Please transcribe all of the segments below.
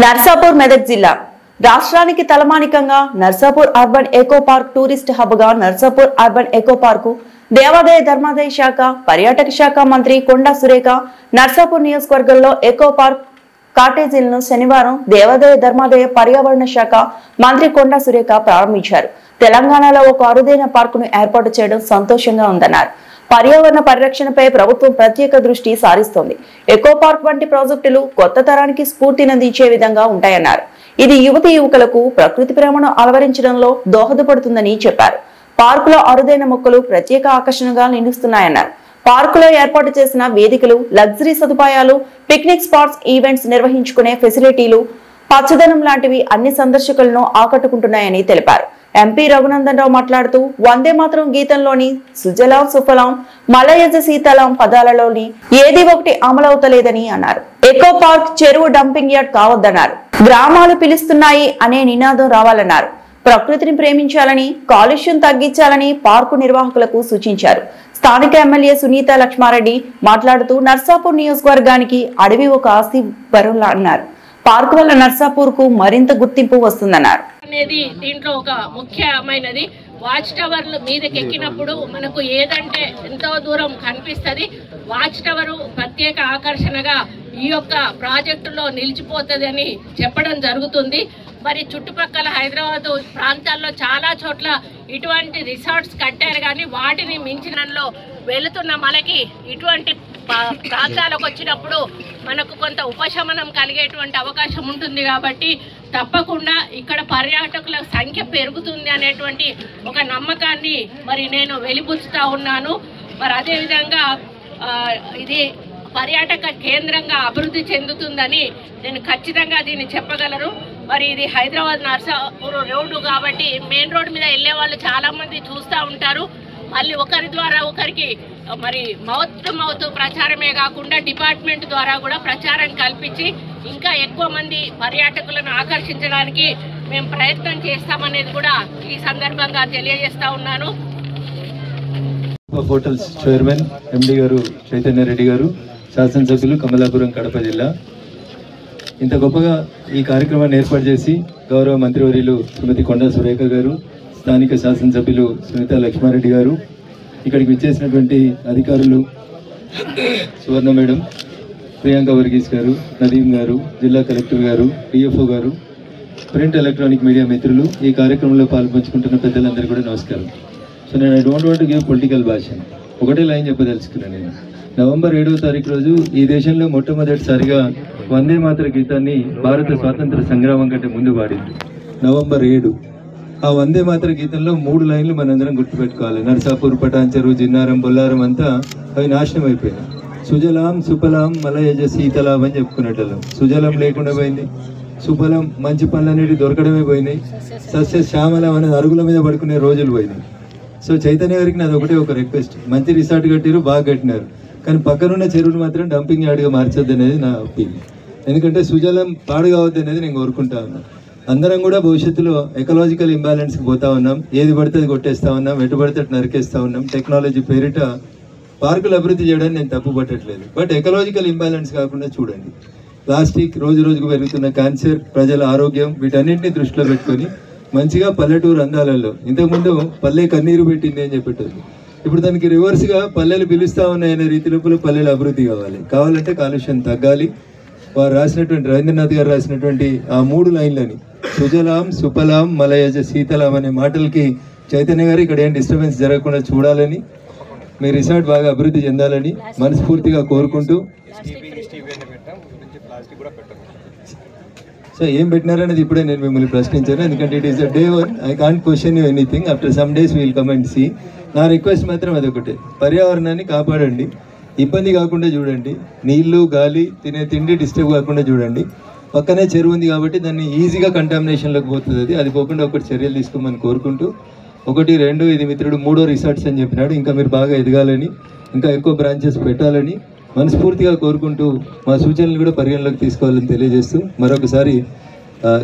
నర్సాపూర్ మెదక్ జిల్లా రాష్ట్రానికి తలమానికంగా Narsapur urban eco park tourist hub గా నర్సాపూర్ అర్బన్ ఎకో పార్కు దేవాదాయ ధర్మాదాయ శాఖ పర్యాటక శాఖ మంత్రి కొండా సురేఖ నర్సాపూర్ నియోజకవర్గంలో ఎకో పార్క్ కాటేజీలను శనివారం దేవాదాయ ధర్మాదాయ పర్యావరణ శాఖ మంత్రి కొండా సురేఖ ప్రారంభించారు. తెలంగాణలో ఒక అరుదైన పార్కును ఏర్పాటు చేయడం సంతోషంగా ఉందన్నారు. పర్యావరణ పరిరక్షణపై ప్రభుత్వం ప్రత్యేక దృష్టి సారిస్తోంది. ఎకో పార్క్ వంటి ప్రాజెక్టులు కొత్త తరానికి స్ఫూర్తినందించే విధంగా ఉంటాయన్నారు. ఇది యువతి యువకులకు ప్రకృతి ప్రేమను అలవరించడంలో దోహదపడుతుందని చెప్పారు. పార్కులో అరుదైన మొక్కలు ప్రత్యేక ఆకర్షణగా నిలుస్తున్నాయన్నారు. పార్కులో ఏర్పాటు చేసిన వేదికలు, లగ్జరీ సదుపాయాలు, పిక్నిక్ స్పాట్స్, ఈవెంట్స్ నిర్వహించుకునే ఫెసిలిటీలు, పచ్చదనం లాంటివి అన్ని సందర్శకులను ఆకట్టుకుంటున్నాయని తెలిపారు. ఎంపీ రఘునందన్ రావు మాట్లాడుతూ వందే మాతరం గీతంలోని సుజలాం సుఫలాం మలయజ శీతలాం పదాలలోని ఏది ఒకటి అమలవుతలేదని అన్నారు. ఎకో పార్క్ చెరువు డంపింగ్ యార్డ్ కావద్దన్నారు. గ్రామాలు పిలుస్తున్నాయి అనే నినాదం రావాలన్నారు. ప్రకృతిని ప్రేమించాలని, కాలుష్యం తగ్గించాలని పార్కు నిర్వాహకులకు సూచించారు. స్థానిక ఎమ్మెల్యే సునీత లక్ష్మారెడ్డి మాట్లాడుతూ నర్సాపూర్ నియోజకవర్గానికి అడవి ఒక ఆస్తి వరంలా అన్నారు. పార్కు వల్ల నర్సాపూర్ కు మరింత గుర్తింపు వస్తుందన్నారు. అనేది దీంట్లో ఒక ముఖ్యమైనది. వాచ్ టవర్ మీదకి ఎక్కినప్పుడు మనకు ఏదంటే ఎంతో దూరం కనిపిస్తుంది. వాచ్ టవర్ ప్రత్యేక ఆకర్షణగా ఈ యొక్క ప్రాజెక్టులో నిలిచిపోతుంది అని చెప్పడం జరుగుతుంది. మరి చుట్టుపక్కల హైదరాబాద్ ప్రాంతాల్లో చాలా చోట్ల ఇటువంటి రిసార్ట్స్ కట్టారు, కానీ వాటిని మించినలో వెళుతున్న మనకి ఇటువంటి ప్రాంతాలకు వచ్చినప్పుడు మనకు కొంత ఉపశమనం కలిగేటువంటి అవకాశం ఉంటుంది. కాబట్టి తప్పకుండా ఇక్కడ పర్యాటకుల సంఖ్య పెరుగుతుంది అనేటువంటి ఒక నమ్మకాన్ని మరి నేను వెలిబుచ్చుతా ఉన్నాను. మరి అదేవిధంగా ఇది పర్యాటక కేంద్రంగా అభివృద్ధి చెందుతుందని నేను ఖచ్చితంగా దీన్ని చెప్పగలను. మరి ఇది హైదరాబాద్ నర్సాపూర్ రోడ్డు కాబట్టి మెయిన్ రోడ్డు మీద వెళ్ళే వాళ్ళు చాలామంది చూస్తూ ఉంటారు. మళ్ళీ ఒకరి ద్వారా ఒకరికి మరి మౌత్ ప్రచారమే కాకుండా డిపార్ట్మెంట్ ద్వారా కూడా ప్రచారం కల్పించి ఇంకా ఎక్కువ మంది పర్యాటకులను ఆకర్షించడానికి మేము ప్రయత్నం చేస్తామనేది కూడా ఈ సందర్భంగా తెలియజేస్తా ఉన్నాను. హోటల్స్ చైర్మన్ ఎండి గారు చైతన్య రెడ్డి గారు, శాసనసభ్యులు కమలాపురం కడప జిల్లా, ఇంత గొప్పగా ఈ కార్యక్రమాన్ని ఏర్పాటు చేసి గౌరవ మంత్రివర్యులు శ్రీమతి కొండా సురేఖ గారు, స్థానిక శాసనసభ్యులు సునీత లక్ష్మారెడ్డి గారు, ఇక్కడికి విచ్చేసినటువంటి అధికారులు సువర్ణ మేడం, ప్రియాంక వర్గీస్ గారు, నదీం గారు, జిల్లా కలెక్టర్ గారు, డిఎఫ్ఓ గారు, ప్రింట్ ఎలక్ట్రానిక్ మీడియా మిత్రులు, ఈ కార్యక్రమంలో పాల్పంచుకుంటున్న పెద్దలందరూ కూడా నమస్కారం. సో నేను I don't want to give political భాష, ఒకటే లైన్ చెప్పదలుచుకున్నాను. నేను నవంబర్ 7వ తారీఖు రోజు ఈ దేశంలో మొట్టమొదటిసారిగా వందే మాతర గీతాన్ని భారత స్వాతంత్ర సంగ్రామం కంటే ముందు పాడింది. నవంబర్ 7. ఆ వందే మాతర గీతంలో 3 లైన్లు మనందరం గుర్తుపెట్టుకోవాలి. నర్సాపూర్, పటాన్చెరు, జిన్నారం, బొల్లారం అంతా అవి నాశనం అయిపోయినాయి. సుజలాం సుఫలాం మలయజ శీతలాం అని చెప్పుకునేటోళ్ళం. సుజలం లేకుండా పోయింది, సుఫలం మంచి పనులు అనేవి దొరకడమే పోయినాయి, సస్య శ్యామలం అనేది అరుగుల మీద పడుకునే రోజులు పోయినాయి. సో చైతన్య గారికి నాది ఒకటే ఒక రిక్వెస్ట్, మంచి రిసార్ట్ కట్టిరు, బాగా కట్టినారు, కానీ పక్కనున్న చెరువును మాత్రం డంపింగ్ యార్డ్గా మార్చొద్దు అనేది నా ఒపీనియన్. ఎందుకంటే సుజలం పాడు కావద్దు అనేది నేను కోరుకుంటా ఉన్నాను. అందరం కూడా భవిష్యత్తులో ఎకలాజికల్ ఇంబ్యాలెన్స్కి పోతా ఉన్నాం. ఏది పడితే అది కొట్టేస్తూ ఉన్నాం, ఎటు పడితే అటు నరికేస్తూ ఉన్నాం. టెక్నాలజీ పేరిట పార్కులు అభివృద్ధి చేయడానికి నేను తప్పు పట్టట్లేదు, బట్ ఎకలాజికల్ ఇంబ్యాలెన్స్ కాకుండా చూడండి. ప్లాస్టిక్, రోజు రోజుకు పెరుగుతున్న క్యాన్సర్, ప్రజల ఆరోగ్యం, వీటన్నింటినీ దృష్టిలో పెట్టుకొని మంచిగా పల్లెటూరు అందాలలో, ఇంతకుముందు పల్లె కన్నీరు పెట్టింది అని చెప్పేటది, ఇప్పుడు దానికి రివర్స్గా పల్లెలు పిలుస్తూ ఉన్నాయనే రీతి లోపల పల్లెలు అభివృద్ధి కావాలంటే కాలుష్యం తగ్గాలి. వారు రాసినటువంటి రవీంద్రనాథ్ గారు రాసినటువంటి ఆ 3 లైన్లని సుజలాం సుఫలాం మలయజ శీతలాం అనే మాటలకి చైతన్య గారు ఇక్కడ ఏం డిస్టర్బెన్స్ జరగకుండా చూడాలని, మీ రిసార్ట్ బాగా అభివృద్ధి చెందాలని మనస్ఫూర్తిగా కోరుకుంటూ, సో ఏం పెట్టినారనేది ఇప్పుడే నేను మిమ్మల్ని ప్రశ్నించాను. ఎందుకంటే it is day 1, I can't question you anything. After some days will come and see. నా రిక్వెస్ట్ మాత్రం అదొకటే, పర్యావరణాన్ని కాపాడండి, ఇబ్బంది కాకుండా చూడండి, నీళ్లు, గాలి, తినే తిండి డిస్టర్బ్ కాకుండా చూడండి. పక్కనే చెరువు ఉంది కాబట్టి దాన్ని ఈజీగా కంటామినేషన్లోకి పోతుంది. అది పోకుండా ఒకటి చర్యలు తీసుకోమని కోరుకుంటూ, 1, 2 ఇది మిత్రుడు 3వ రిసార్ట్స్ అని చెప్పినాడు. ఇంకా మీరు బాగా ఎదగాలని, ఇంకా ఎక్కువ బ్రాంచెస్ పెట్టాలని మనస్ఫూర్తిగా కోరుకుంటూ మా సూచనలు కూడా పరిగణలోకి తీసుకోవాలని తెలియజేస్తూ మరొకసారి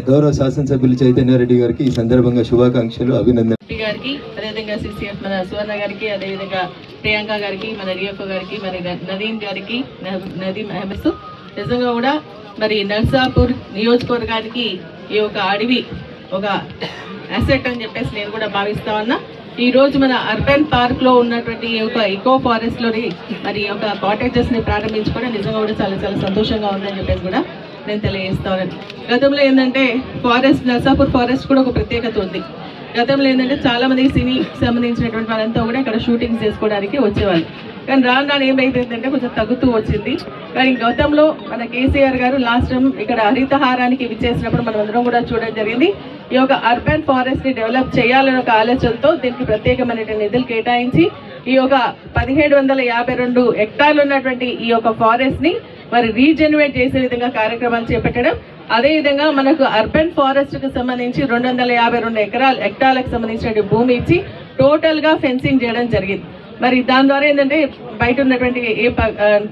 గౌరవ శాసనసభ్యులు చైతన్య రెడ్డి గారికి ఈ సందర్భంగా శుభాకాంక్షలు, అభినందనలు. గారికి, అదేవిధంగా సిసిఎఫ్ మన సువర్ణ గారికి, అదేవిధంగా ప్రియాంక గారికి, మన డిఎఫ్ఓ గారికి, మరి నదీం గారికి, నదీం అహ్మద్ నిజంగా కూడా మరి నర్సాపూర్ నియోజకవర్గానికి ఈ యొక్క అడవి ఒక అసెట్ అని చెప్పేసి నేను కూడా భావిస్తా ఉన్నా. ఈ రోజు మన అర్బన్ పార్క్ లో ఉన్నటువంటి ఈ యొక్క ఇకో ఫారెస్ట్ లోని మరి ఈ యొక్క కాటేజెస్ ని ప్రారంభించుకోవడం నిజంగా కూడా చాలా చాలా సంతోషంగా ఉందని చెప్పేసి కూడా నేను తెలియజేస్తా ఉన్నాను. గతంలో ఏంటంటే ఫారెస్ట్ నర్సాపూర్ ఫారెస్ట్ కూడా ఒక ప్రత్యేకత ఉంది. గతంలో ఏంటంటే చాలా మంది సినీకి సంబంధించినటువంటి వాళ్ళంతా కూడా ఇక్కడ షూటింగ్స్ చేసుకోవడానికి వచ్చేవాళ్ళు. కానీ రాను రాను ఏమైపోయిందంటే కొంచెం తగ్గుతూ వచ్చింది. కానీ గతంలో మన కేసీఆర్ గారు లాస్ట్ టైం ఇక్కడ హరితహారానికి విచ్చేసినప్పుడు మనం అందరం కూడా చూడడం జరిగింది. ఈ యొక్క అర్బన్ ఫారెస్ట్ ని డెవలప్ చేయాలని ఒక ఆలోచనతో దీనికి ప్రత్యేకమైన నిధులు కేటాయించి ఈ యొక్క 1752 హెక్టార్లు ఉన్నటువంటి ఈ యొక్క ఫారెస్ట్ ని మరి రీజెన్యువేట్ చేసే విధంగా కార్యక్రమాలు చేపట్టడం. అదేవిధంగా మనకు అర్బన్ ఫారెస్ట్ కు సంబంధించి 252 హెక్టార్లకు సంబంధించిన భూమి ఇచ్చి టోటల్ గా ఫెన్సింగ్ చేయడం జరిగింది. మరి దాని ద్వారా ఏంటంటే బయట ఉన్నటువంటి ఏ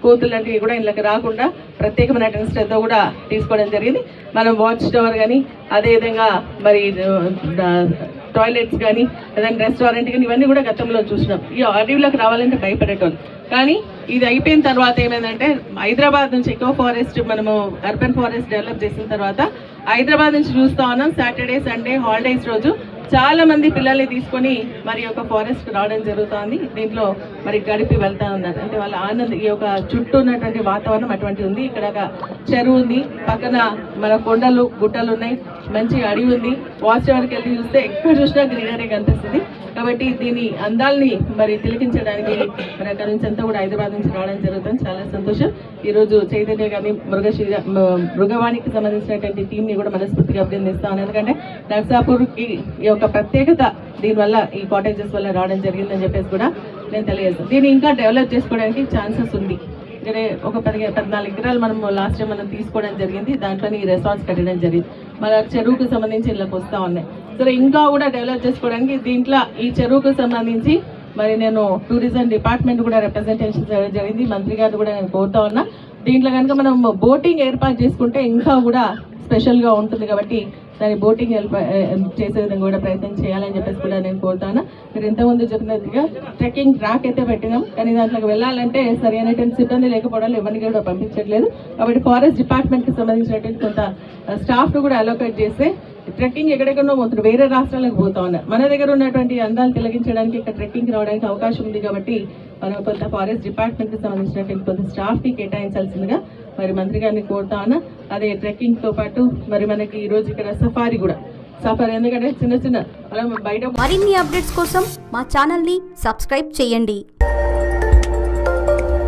కోతులు లాంటివి కూడా ఇళ్ళకి రాకుండా ప్రత్యేకమైన శ్రద్ధ కూడా తీసుకోవడం జరిగింది. మనం వాచ్ టవర్ కానీ అదేవిధంగా మరి టాయిలెట్స్ కానీ ఏదైనా రెస్టారెంట్ కానీ ఇవన్నీ కూడా గతంలో చూసినాం. ఈ అడవిలోకి రావాలంటే భయపడేటోళ్ళు. కానీ ఇది అయిపోయిన తర్వాత ఏమైందంటే హైదరాబాద్ నుంచి ఎక్కువ ఫారెస్ట్ మనము అర్బన్ ఫారెస్ట్ డెవలప్ చేసిన తర్వాత హైదరాబాద్ నుంచి చూస్తా ఉన్నాం. సాటర్డే సండే హాలిడేస్ రోజు చాలా మంది పిల్లల్ని తీసుకొని మరి యొక్క ఫారెస్ట్ రావడం జరుగుతుంది. దీంట్లో మరి గడిపి వెళ్తా ఉన్నారు. అంటే వాళ్ళ ఆనందం ఈ యొక్క చుట్టూ ఉన్నటువంటి వాతావరణం అటువంటి ఉంది. ఇక్కడ ఒక చెరువు ఉంది, పక్కన మన కొండలు గుట్టలు ఉన్నాయి, మంచి అడవి ఉంది. వాచ్ టవర్కి వెళ్ళి చూస్తే ఎక్కడ చూసినా గ్రీనరీ కనిపిస్తుంది. కాబట్టి దీని అందాల్ని మరి తిలకించడానికి మరి అక్కడ నుంచి అంతా కూడా హైదరాబాద్ నుంచి రావడం జరుగుతుంది. చాలా సంతోషం. ఈరోజు చైతన్య గారిని మృగవాణికి సంబంధించినటువంటి టీంని కూడా మనస్ఫూర్తిగా అభినందిస్తాను. ఎందుకంటే నర్సాపూర్కి ఈ యొక్క ప్రత్యేకత దీనివల్ల ఈ కాటేజెస్ వల్ల రావడం జరిగిందని చెప్పేసి కూడా నేను తెలియజేస్తాను. దీన్ని ఇంకా డెవలప్ చేసుకోవడానికి ఛాన్సెస్ ఉంది. ఇక్కడ ఒక 14 ఎకరాలు లాస్ట్ టైం మనం తీసుకోవడం జరిగింది. దాంట్లోనే ఈ రిసార్ట్స్ కట్టడం జరిగింది. మన చెరువుకు సంబంధించి ఇళ్ళకి వస్తూ ఉన్నాయి. సరే ఇంకా కూడా డెవలప్ చేసుకోవడానికి దీంట్లో ఈ చెరువుకు సంబంధించి మరి నేను టూరిజం డిపార్ట్మెంట్ కూడా రిప్రజెంటేషన్ చేయడం జరిగింది. మంత్రి గారు కూడా నేను కోరుతా ఉన్నా. దీంట్లో కనుక మనం బోటింగ్ ఏర్పాటు చేసుకుంటే ఇంకా కూడా స్పెషల్గా ఉంటుంది. కాబట్టి దాన్ని బోటింగ్ చేసే విధంగా కూడా ప్రయత్నం చేయాలని చెప్పేసి కూడా నేను కోరుతాను. మీరు ఇంతకుముందు చెప్పినట్టుగా ట్రెక్కింగ్ ట్రాక్ అయితే పెట్టినాం. కానీ దాంట్లోకి వెళ్ళాలంటే సరైనటువంటి సిబ్బంది లేకపోవడం ఎవరిని కూడా పంపించట్లేదు. కాబట్టి ఫారెస్ట్ డిపార్ట్మెంట్కి సంబంధించినటువంటి కొంత స్టాఫ్ను కూడా అలోకేట్ చేస్తే ట్రెక్కింగ్ ఎక్కడెక్కడో మొత్తం వేరే రాష్ట్రాలకు పోతా ఉన్నారు. మన దగ్గర ఉన్నటువంటి అందాలు తిలగించడానికి ఇక్కడ ట్రెక్కింగ్ రావడానికి అవకాశం ఉంది. కాబట్టి మనం కొంత ఫారెస్ట్ డిపార్ట్మెంట్కి సంబంధించినటువంటి కొంత స్టాఫ్ని కేటాయించాల్సిందిగా మరి మంత్రి గారిని కోరుతా ఉన్నా. అదే ట్రెక్కింగ్తో పాటు మరి మనకి ఈరోజు ఇక్కడ సఫారీ ఎందుకంటే చిన్న మనం బయట మరిన్ని అప్డేట్స్ కోసం మా ఛానల్ని సబ్స్క్రైబ్ చేయండి.